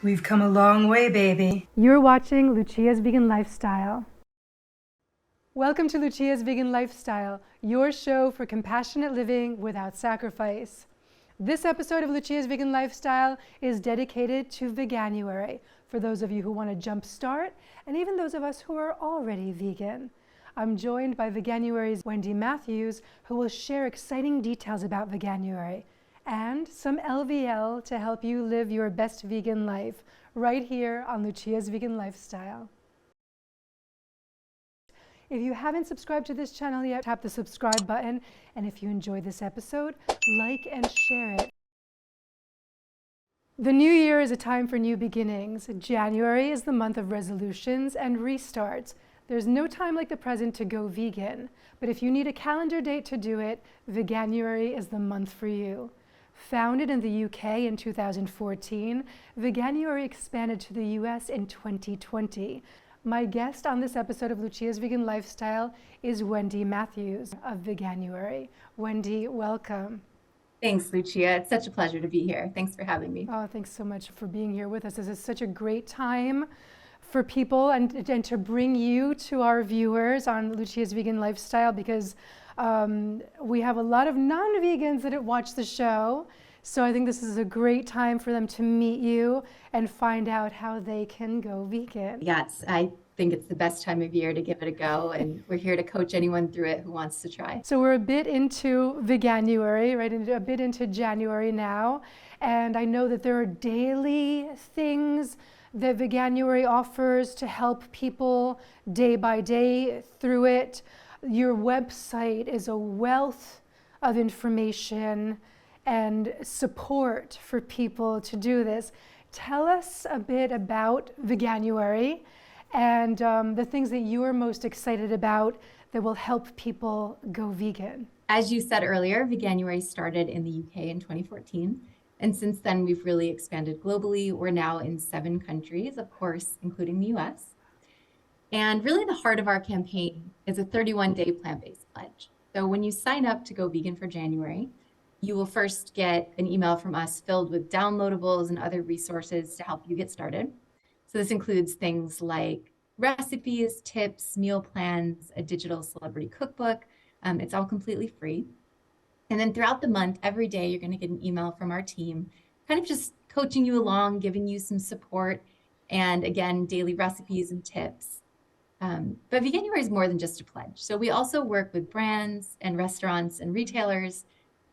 We've come a long way, baby. You're watching Lucia's Vegan Lifestyle. Welcome to Lucia's Vegan Lifestyle, your show for compassionate living without sacrifice. This episode of Lucia's Vegan Lifestyle is dedicated to Veganuary, for those of you who want to jumpstart, and even those of us who are already vegan. I'm joined by Veganuary's Wendy Matthews, who will share exciting details about Veganuary and some LVL to help you live your best vegan life right here on Lucia's Vegan Lifestyle. If you haven't subscribed to this channel yet, tap the subscribe button, and if you enjoyed this episode, like and share it. The new year is a time for new beginnings. January is the month of resolutions and restarts. There's no time like the present to go vegan, but if you need a calendar date to do it, Veganuary is the month for you. Founded in the UK in 2014, Veganuary expanded to the US in 2020. My guest on this episode of Lucia's Vegan Lifestyle is Wendy Matthews of Veganuary. Wendy, welcome. Thanks, Lucia. It's such a pleasure to be here. Thanks for having me. Oh, thanks so much for being here with us. This is such a great time for people and to bring you to our viewers on Lucia's Vegan Lifestyle, because we have a lot of non-vegans that watch the show. So I think this is a great time for them to meet you and find out how they can go vegan. Yes, I think it's the best time of year to give it a go, and we're here to coach anyone through it who wants to try. So we're a bit into Veganuary, right? A bit into January now. And I know that there are daily things that Veganuary offers to help people day by day through it. Your website is a wealth of information and support for people to do this. Tell us a bit about Veganuary and the things that you are most excited about that will help people go vegan. As you said earlier, Veganuary started in the UK in 2014. And since then, we've really expanded globally. We're now in 7 countries, of course, including the US. And really the heart of our campaign is a 31-day plant-based pledge. So when you sign up to go vegan for January, you will first get an email from us filled with downloadables and other resources to help you get started. So this includes things like recipes, tips, meal plans, a digital celebrity cookbook. It's all completely free. And then throughout the month, every day, you're going to get an email from our team, kind of just coaching you along, giving you some support, and again, daily recipes and tips. But Veganuary is more than just a pledge. So we also work with brands and restaurants and retailers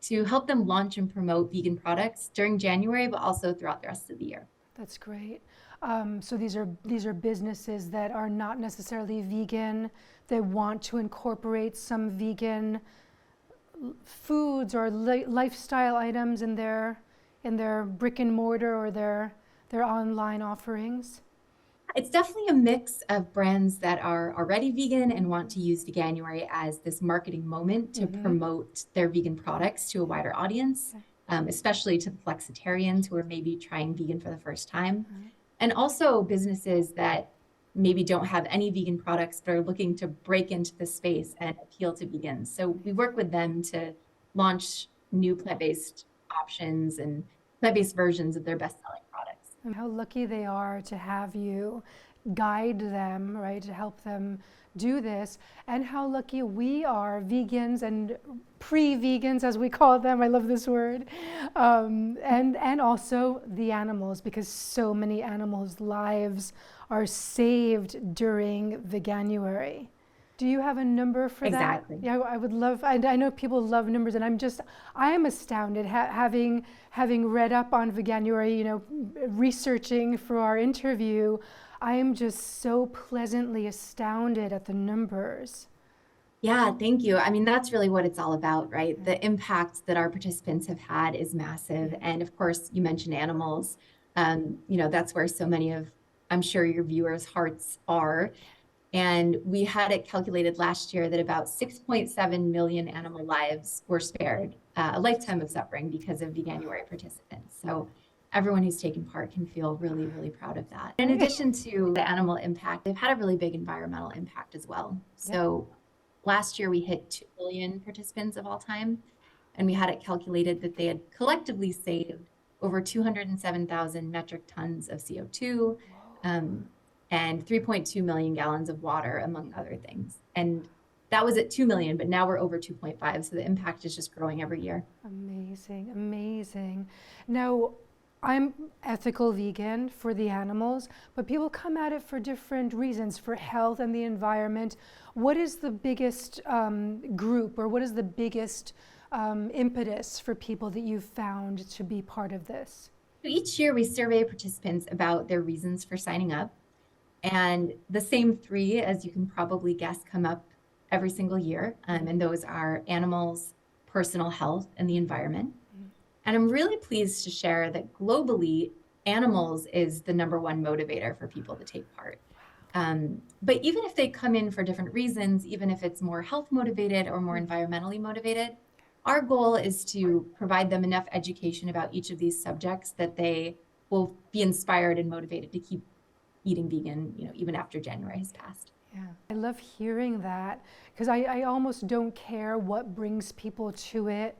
to help them launch and promote vegan products during January, but also throughout the rest of the year. That's great. So these are businesses that are not necessarily vegan. They want to incorporate some vegan foods or lifestyle items in their brick and mortar or their online offerings. It's definitely a mix of brands that are already vegan and want to use Veganuary as this marketing moment to promote their vegan products to a wider audience, especially to the flexitarians who are maybe trying vegan for the first time. And also businesses that maybe don't have any vegan products but are looking to break into the space and appeal to vegans. So we work with them to launch new plant-based options and plant-based versions of their best-selling products. And how lucky they are to have you guide them, right, to help them do this, and how lucky we are, vegans and pre-vegans as we call them, I love this word, and also the animals, because so many animals' lives are saved during Veganuary. Do you have a number for that? Exactly. Yeah, I would love, I know people love numbers, and I am astounded having read up on Veganuary, researching for our interview. I am just so pleasantly astounded at the numbers. Yeah, thank you. I mean, that's really what it's all about, right? The impact that our participants have had is massive. And of course, you mentioned animals. That's where so many of, I'm sure, your viewers' hearts are. And we had it calculated last year that about 6.7 million animal lives were spared, a lifetime of suffering because of Veganuary participants. So everyone who's taken part can feel really, really proud of that. In addition to the animal impact, they've had a really big environmental impact as well. So last year we hit 2 billion participants of all time, and we had it calculated that they had collectively saved over 207,000 metric tons of CO2, and 3.2 million gallons of water, among other things. And that was at 2 million, but now we're over 2.5. So the impact is just growing every year. Amazing, amazing. Now, I'm ethical vegan for the animals, but people come at it for different reasons, for health and the environment. What is the biggest group, or what is the biggest impetus for people that you've found to be part of this? Each year we survey participants about their reasons for signing up. And the same three, as you can probably guess, come up every single year. And those are animals, personal health, and the environment. And I'm really pleased to share that globally, animals is the #1 motivator for people to take part. But even if they come in for different reasons, even if it's more health motivated or more environmentally motivated, our goal is to provide them enough education about each of these subjects that they will be inspired and motivated to keep eating vegan, even after January has passed. Yeah, I love hearing that, because I almost don't care what brings people to it,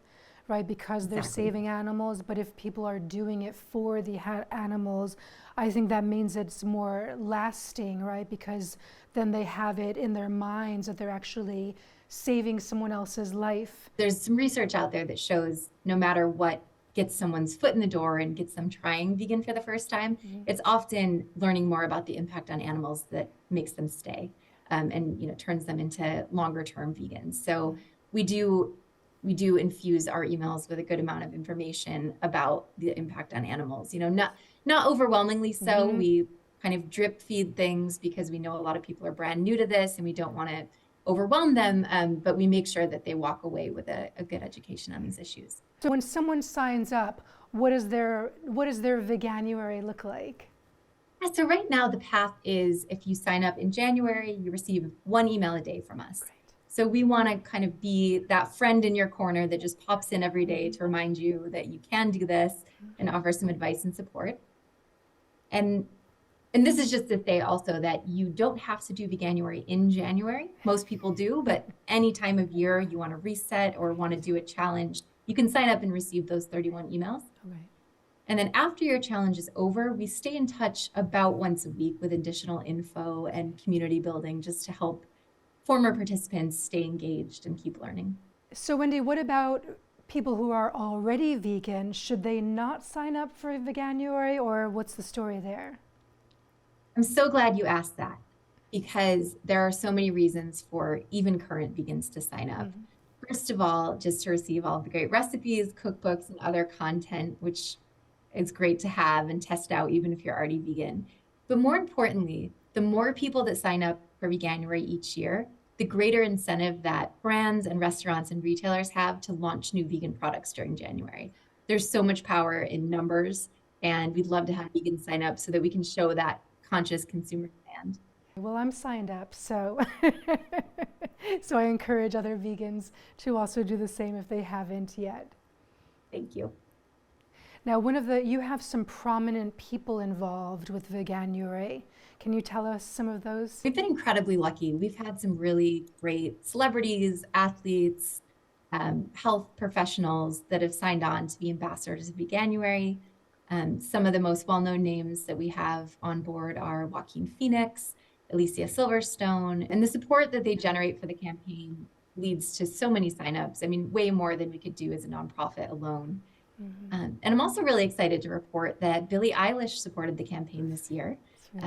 right? Because they're saving animals, but if people are doing it for the animals, I think that means it's more lasting, right? Because then they have it in their minds that they're actually saving someone else's life. There's some research out there that shows no matter what gets someone's foot in the door and gets them trying vegan for the first time, it's often learning more about the impact on animals that makes them stay, and turns them into longer term vegans. So we do infuse our emails with a good amount of information about the impact on animals. Not overwhelmingly so. We kind of drip feed things because we know a lot of people are brand new to this and we don't want to overwhelm them, but we make sure that they walk away with a good education on these issues. So when someone signs up, what does their Veganuary look like? Yeah, so right now the path is, if you sign up in January, you receive 1 email a day from us. Great. So we want to kind of be that friend in your corner that just pops in every day to remind you that you can do this and offer some advice and support. And this is just to say also that you don't have to do Veganuary in January. Most people do, but any time of year you want to reset or want to do a challenge, you can sign up and receive those 31 emails. Okay. And then after your challenge is over, we stay in touch about once a week with additional info and community building just to help former participants stay engaged and keep learning. So Wendy, what about people who are already vegan? Should they not sign up for Veganuary, or what's the story there? I'm so glad you asked that, because there are so many reasons for even current vegans to sign up. First of all, just to receive all the great recipes, cookbooks, and other content, which is great to have and test out even if you're already vegan. But more importantly, the more people that sign up for Veganuary each year, the greater incentive that brands and restaurants and retailers have to launch new vegan products during January. There's so much power in numbers, and we'd love to have vegans sign up so that we can show that conscious consumer demand. Well, I'm signed up, so so I encourage other vegans to also do the same if they haven't yet. Thank you. Now, you have some prominent people involved with Veganuary. Can you tell us some of those? We've been incredibly lucky. We've had some really great celebrities, athletes, health professionals that have signed on to be ambassadors of Veganuary. Some of the most well-known names that we have on board are Joaquin Phoenix, Alicia Silverstone, and the support that they generate for the campaign leads to so many signups. I mean, way more than we could do as a nonprofit alone. And I'm also really excited to report that Billie Eilish supported the campaign this year.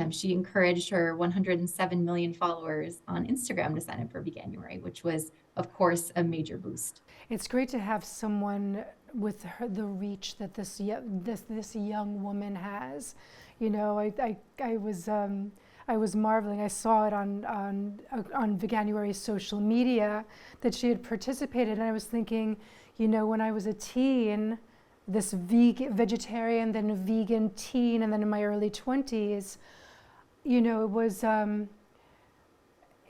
She encouraged her 107 million followers on Instagram to sign up for Veganuary, which was, of course, a major boost. It's great to have someone with the reach that this young woman has. I was marveling. I saw it on Veganuary's social media that she had participated, and I was thinking, when I was a teen, this vegetarian, then a vegan teen, and then in my early 20s,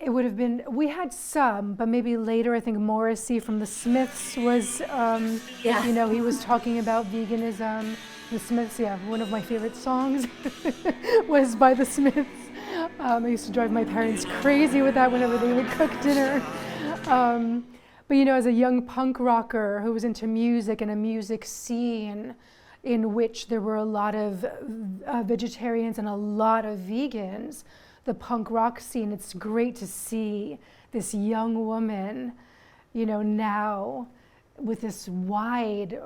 it would have been, we had some, but maybe later, I think Morrissey from the Smiths was, he was talking about veganism. The Smiths, one of my favorite songs was by the Smiths. I used to drive my parents crazy with that whenever they would cook dinner. But as a young punk rocker who was into music and a music scene, in which there were a lot of vegetarians and a lot of vegans, the punk rock scene, it's great to see this young woman, you know, now with this wide,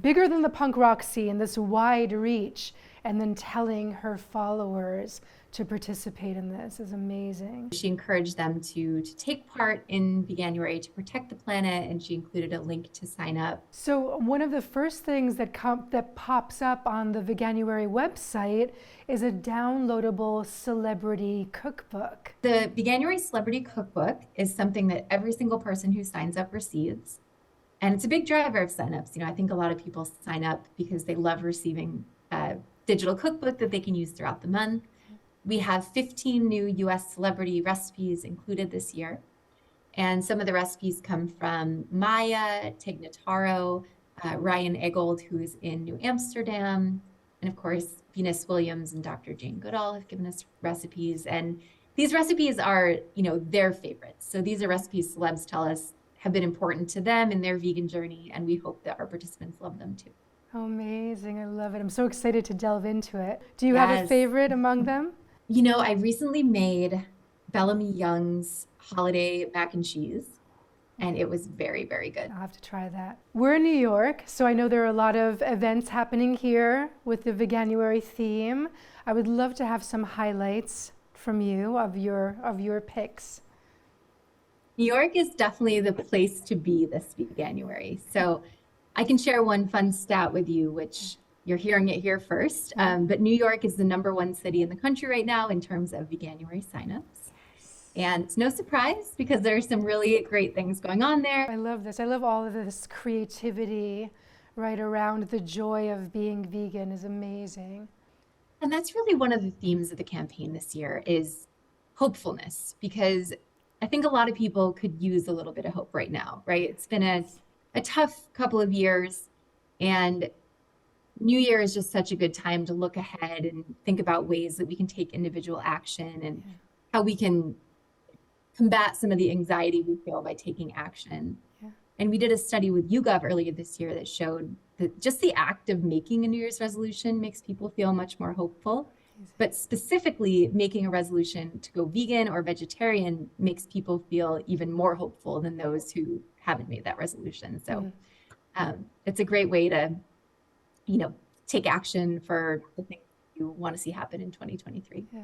bigger than the punk rock scene, this wide reach, and then telling her followers to participate in this is amazing. She encouraged them to take part in Veganuary to protect the planet, and she included a link to sign up. So one of the first things that pops up on the Veganuary website is a downloadable celebrity cookbook. The Veganuary Celebrity Cookbook is something that every single person who signs up receives. And it's a big driver of signups. You know, I think a lot of people sign up because they love receiving a digital cookbook that they can use throughout the month. We have 15 new US celebrity recipes included this year. And some of the recipes come from Maya, Tig Notaro, Ryan Eggold, who is in New Amsterdam, and of course, Venus Williams and Dr. Jane Goodall have given us recipes. And these recipes are, you know, their favorites. So these are recipes celebs tell us have been important to them in their vegan journey, and we hope that our participants love them too. Oh, amazing, I love it. I'm so excited to delve into it. Do you have a favorite among them? You know, I recently made Bellamy Young's holiday mac and cheese, and it was very, very good. I'll have to try that. We're in New York, so I know there are a lot of events happening here with the Veganuary theme. I would love to have some highlights from you of your picks. New York is definitely the place to be this Veganuary. So I can share one fun stat with you, which you're hearing it here first. But New York is the #1 city in the country right now in terms of Veganuary signups. And it's no surprise because there are some really great things going on there. I love this. I love all of this creativity right around the joy of being vegan is amazing. And that's really one of the themes of the campaign this year is hopefulness, because I think a lot of people could use a little bit of hope right now, right? It's been a tough couple of years, and New Year is just such a good time to look ahead and think about ways that we can take individual action and how we can combat some of the anxiety we feel by taking action. Yeah. And we did a study with YouGov earlier this year that showed that just the act of making a New Year's resolution makes people feel much more hopeful. But specifically, making a resolution to go vegan or vegetarian makes people feel even more hopeful than those who haven't made that resolution. So it's a great way to, you know, take action for the things you want to see happen in 2023. Yeah.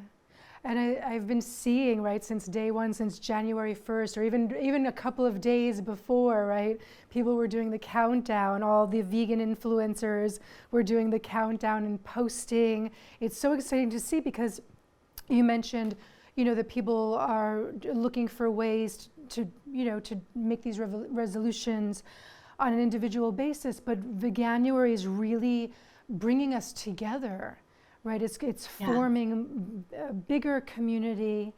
And I've been seeing, right, since day one, since January 1st, or even a couple of days before, right, people were doing the countdown. All the vegan influencers were doing the countdown and posting. It's so exciting to see because you mentioned, you know, that people are looking for ways to you know, to make these resolutions on an individual basis. But Veganuary is really bringing us together. Right, it's forming a bigger community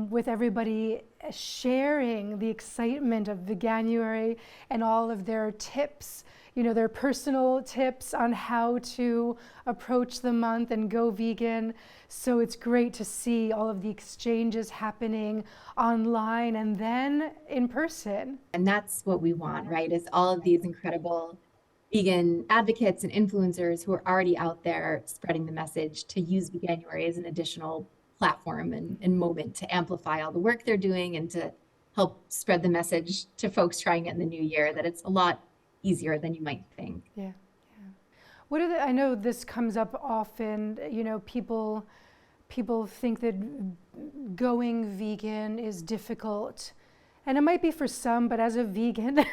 with everybody sharing the excitement of Veganuary and all of their tips, you know, their personal tips on how to approach the month and go vegan. So it's great to see all of the exchanges happening online and then in person. And that's what we want, right? Is all of these incredible vegan advocates and influencers who are already out there spreading the message to use Veganuary as an additional platform and moment to amplify all the work they're doing and to help spread the message to folks trying it in the new year that it's a lot easier than you might think. Yeah. What are I know this comes up often, you know, people think that going vegan is difficult. And it might be for some, but as a vegan,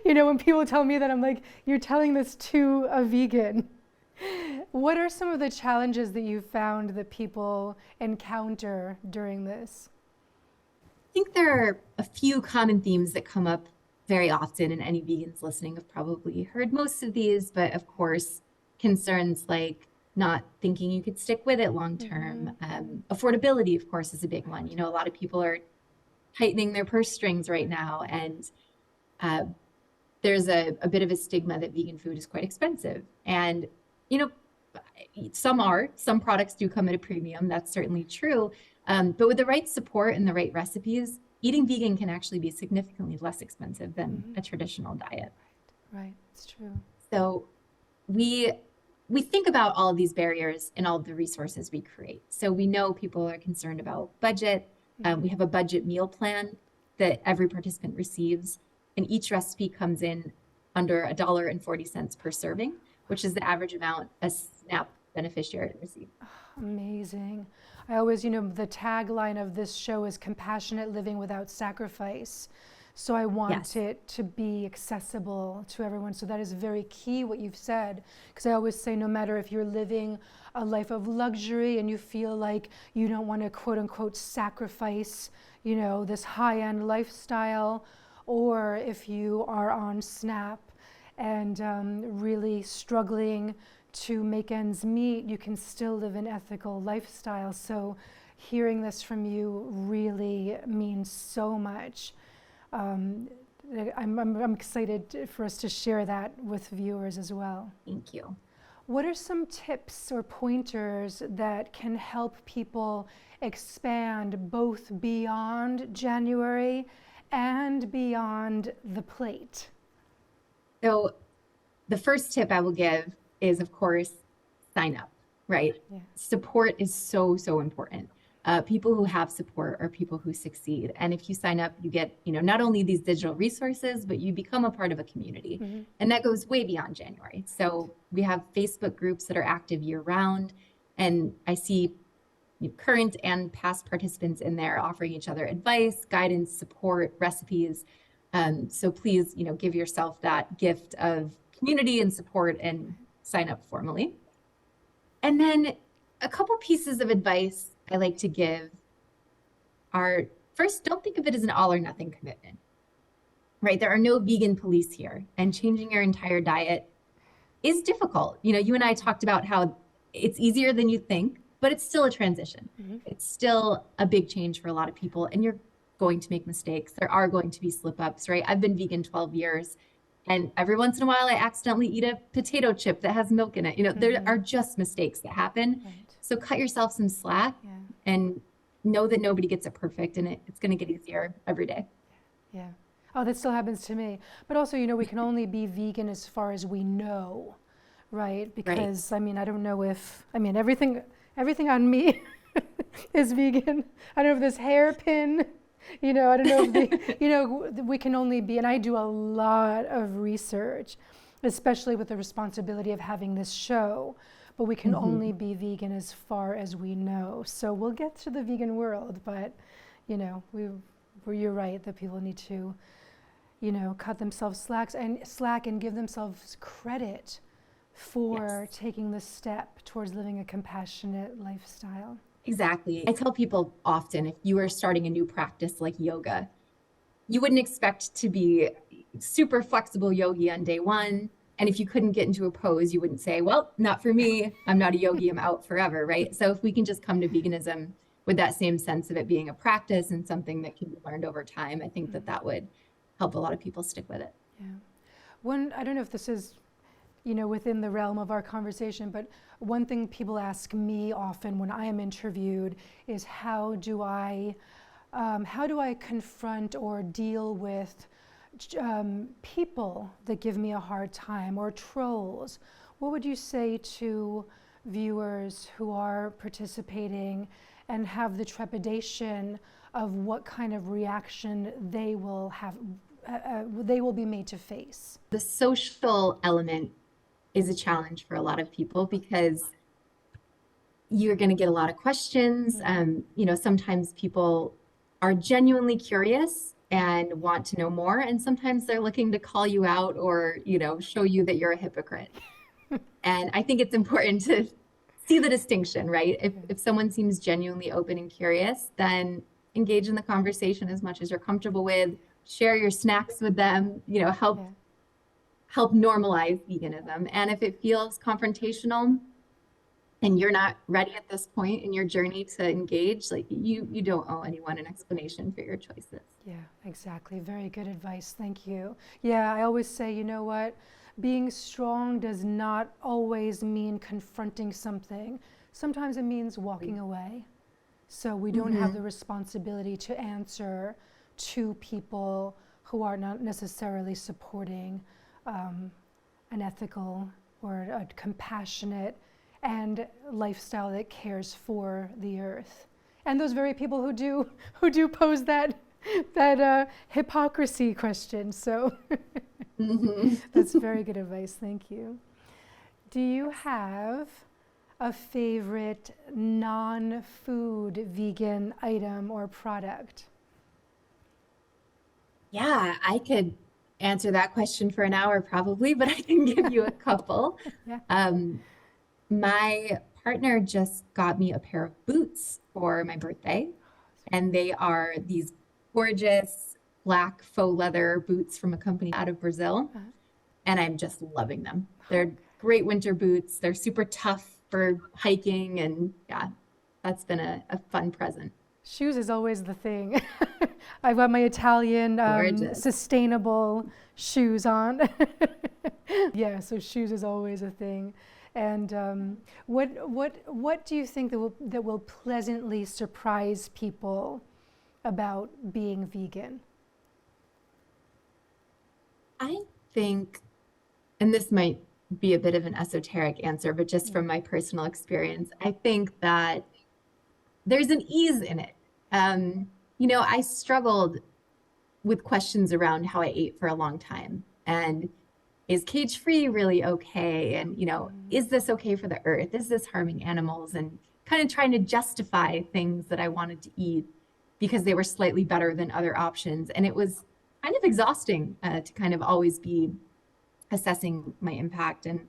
you know, when people tell me that, I'm like, you're telling this to a vegan. What are some of the challenges that you found that people encounter during this? I think there are a few common themes that come up very often, and any vegans listening have probably heard most of these, but of course, concerns like not thinking you could stick with it long term. Affordability, of course, is a big one. You know, a lot of people are tightening their purse strings right now, and there's a bit of a stigma that vegan food is quite expensive. And, you know, some products do come at a premium. That's certainly true. But with the right support and the right recipes, eating vegan can actually be significantly less expensive than a traditional diet. Right, it's true. So we think about all of these barriers and all of the resources we create. So we know people are concerned about budget. We have a budget meal plan that every participant receives, and each recipe comes in under $1.40 per serving, which is the average amount a SNAP beneficiary receives. Amazing. I always, the tagline of this show is compassionate living without sacrifice. So I want it to be accessible to everyone. So that is very key what you've said, because I always say no matter if you're living a life of luxury and you feel like you don't want to quote unquote sacrifice, this high-end lifestyle, or if you are on SNAP and really struggling to make ends meet, you can still live an ethical lifestyle. So hearing this from you really means so much. I'm excited for us to share that with viewers as well. Thank you. What are some tips or pointers that can help people expand both beyond January and beyond the plate? So the first tip I will give is, of course, sign up, right? Yeah. Support is so, so important. People who have support are people who succeed. And if you sign up, you get, not only these digital resources, but you become a part of a community. And that goes way beyond January. So we have Facebook groups that are active year round. And I see current and past participants in there offering each other advice, guidance, support, recipes. So please, give yourself that gift of community and support and sign up formally. And then a couple pieces of advice I like to give are, first, don't think of it as an all or nothing commitment, right? There are no vegan police here, and changing your entire diet is difficult. You and I talked about how it's easier than you think, but it's still a transition. It's still a big change for a lot of people, and you're going to make mistakes. There are going to be slip-ups, right? I've been vegan 12 years, and every once in a while I accidentally eat a potato chip that has milk in it. There are just mistakes that happen. Right. So cut yourself some slack and know that nobody gets it perfect, and it's going to get easier every day. Yeah. Oh, that still happens to me. But also, we can only be vegan as far as we know, right? Because, I don't know if, everything on me is vegan. I don't know if this hairpin, I don't know if we can only be, and I do a lot of research, especially with the responsibility of having this show, but we can only be vegan as far as we know. So we'll get to the vegan world, but, you're right that people need to, cut themselves slack and give themselves credit for taking the step towards living a compassionate lifestyle. Exactly. I tell people often, if you are starting a new practice like yoga, you wouldn't expect to be super flexible yogi on day one. And if you couldn't get into a pose, you wouldn't say, well, not for me. I'm not a yogi. I'm out forever, right? So if we can just come to veganism with that same sense of it being a practice and something that can be learned over time, I think that would help a lot of people stick with it. Yeah. I don't know if this is, within the realm of our conversation, but one thing people ask me often when I am interviewed is how do I confront or deal with people that give me a hard time, or trolls? What would you say to viewers who are participating and have the trepidation of what kind of reaction they will be made to face? The social element is a challenge for a lot of people because you're going to get a lot of questions. Sometimes people are genuinely curious and want to know more, and sometimes they're looking to call you out or, show you that you're a hypocrite. And I think it's important to see the distinction, right? If someone seems genuinely open and curious, then engage in the conversation as much as you're comfortable with. Share your snacks with them, help normalize veganism. And if it feels confrontational and you're not ready at this point in your journey to engage, you don't owe anyone an explanation for your choices. Yeah, exactly. Very good advice. Thank you. Yeah, I always say, being strong does not always mean confronting something. Sometimes it means walking away. So we don't have the responsibility to answer to people who are not necessarily supporting an ethical or a compassionate and lifestyle that cares for the earth. And those very people who do pose that hypocrisy question. So that's very good advice. Thank you. Do you have a favorite non-food vegan item or product? Yeah, I could answer that question for an hour probably, but I can give you a couple. Yeah. My partner just got me a pair of boots for my birthday, and they are these gorgeous black faux leather boots from a company out of Brazil, and I'm just loving them. They're great winter boots. They're super tough for hiking, and yeah, that's been a fun present. Shoes is always the thing. I've got my Italian sustainable shoes on. Yeah, so shoes is always a thing. And what do you think that will pleasantly surprise people about being vegan? I think, and this might be a bit of an esoteric answer, but just from my personal experience, I think that there's an ease in it. I struggled with questions around how I ate for a long time. And is cage-free really okay? And, is this okay for the earth? Is this harming animals? And kind of trying to justify things that I wanted to eat because they were slightly better than other options. And it was kind of exhausting to kind of always be assessing my impact. And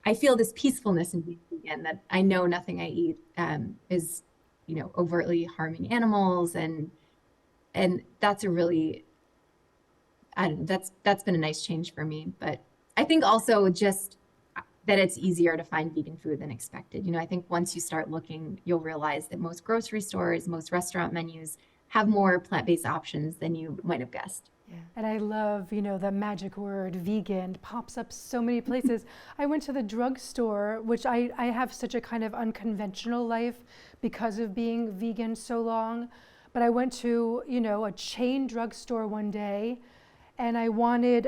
I feel this peacefulness in being vegan, that I know nothing I eat is, overtly harming animals. And that's a really, that's been a nice change for me. But I think also just that it's easier to find vegan food than expected. I think once you start looking, you'll realize that most grocery stores, most restaurant menus have more plant-based options than you might have guessed. Yeah. And I love, the magic word vegan pops up so many places. I went to the drugstore, which I have such a kind of unconventional life because of being vegan so long. But I went to, a chain drugstore one day, and I wanted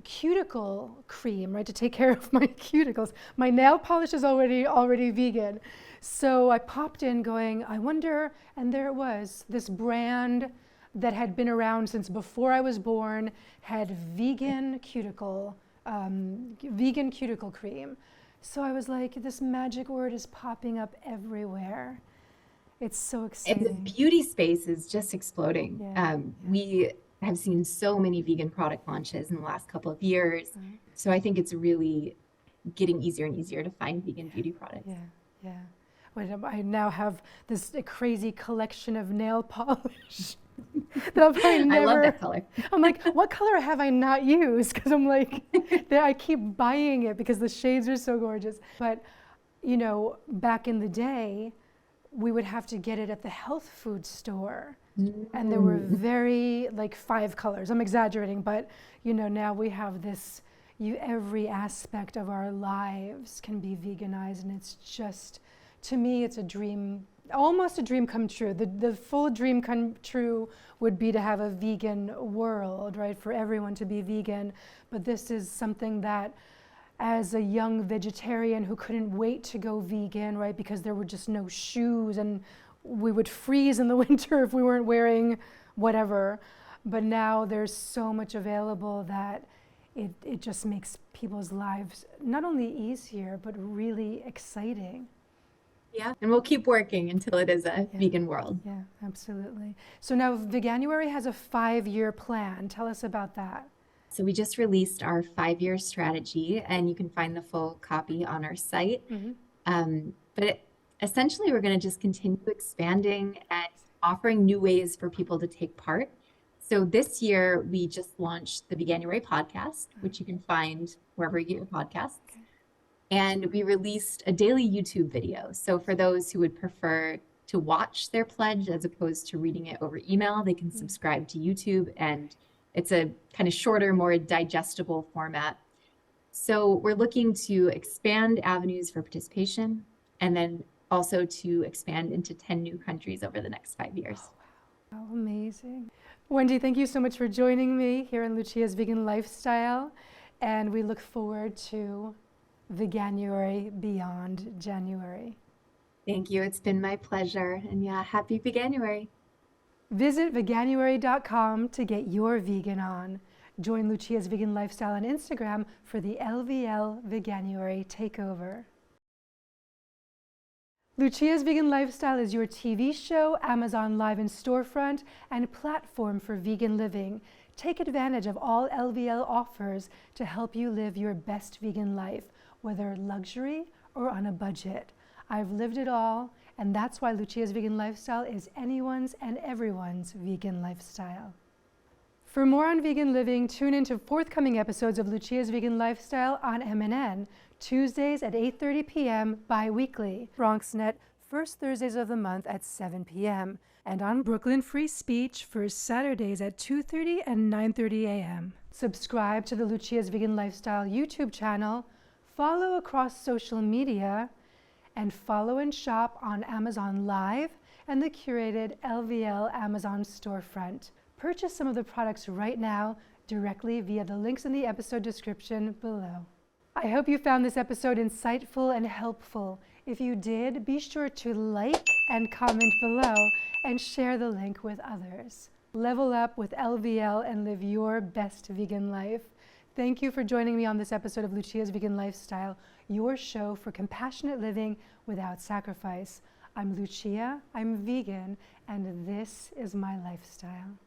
cuticle cream, right, to take care of my cuticles. My nail polish is already vegan. So I popped in going, I wonder, and there it was, this brand that had been around since before I was born, had vegan cuticle cream. So I was like, this magic word is popping up everywhere. It's so exciting. And the beauty space is just exploding. Yeah. We have seen so many vegan product launches in the last couple of years. So I think it's really getting easier and easier to find vegan beauty products. Yeah. Well, I now have this crazy collection of nail polish that I'll probably never. I love that color. I'm like, what color have I not used? Because I'm like, I keep buying it because the shades are so gorgeous. But, back in the day, we would have to get it at the health food store. And there were very, 5 colors. I'm exaggerating, but, now we have this, every aspect of our lives can be veganized. And it's just, to me, it's a dream, almost a dream come true. The full dream come true would be to have a vegan world, right? For everyone to be vegan. But this is something that, as a young vegetarian who couldn't wait to go vegan, right? Because there were just no shoes and we would freeze in the winter if we weren't wearing whatever. But now there's so much available that it just makes people's lives not only easier, but really exciting. Yeah, and we'll keep working until it is a vegan world. Yeah, absolutely. So now Veganuary has a 5-year plan. Tell us about that. So we just released our 5-year strategy, and you can find the full copy on our site. Essentially, we're going to just continue expanding and offering new ways for people to take part. So this year, we just launched the Veganuary podcast, which you can find wherever you get your podcasts. And we released a daily YouTube video. So for those who would prefer to watch their pledge as opposed to reading it over email, they can subscribe to YouTube, and it's a kind of shorter, more digestible format. So we're looking to expand avenues for participation, and then also to expand into 10 new countries over the next 5 years. Oh, wow. How amazing. Wendy, thank you so much for joining me here in Lucia's Vegan Lifestyle. And we look forward to Veganuary beyond January. Thank you. It's been my pleasure. And yeah, happy Veganuary. Visit Veganuary.com to get your vegan on. Join Lucia's Vegan Lifestyle on Instagram for the LVL Veganuary takeover. Lucia's Vegan Lifestyle is your TV show, Amazon Live and storefront, and platform for vegan living. Take advantage of all LVL offers to help you live your best vegan life, whether luxury or on a budget. I've lived it all, and that's why Lucia's Vegan Lifestyle is anyone's and everyone's vegan lifestyle. For more on vegan living, tune into forthcoming episodes of Lucia's Vegan Lifestyle on MNN, Tuesdays at 8:30 p.m. bi-weekly, BronxNet, first Thursdays of the month at 7 p.m., and on Brooklyn Free Speech, first Saturdays at 2:30 and 9:30 a.m. Subscribe to the Lucia's Vegan Lifestyle YouTube channel, follow across social media, and follow and shop on Amazon Live and the curated LVL Amazon storefront. Purchase some of the products right now directly via the links in the episode description below. I hope you found this episode insightful and helpful. If you did, be sure to like and comment below and share the link with others. Level up with LVL and live your best vegan life. Thank you for joining me on this episode of Lucia's Vegan Lifestyle, your show for compassionate living without sacrifice. I'm Lucia, I'm vegan, and this is my lifestyle.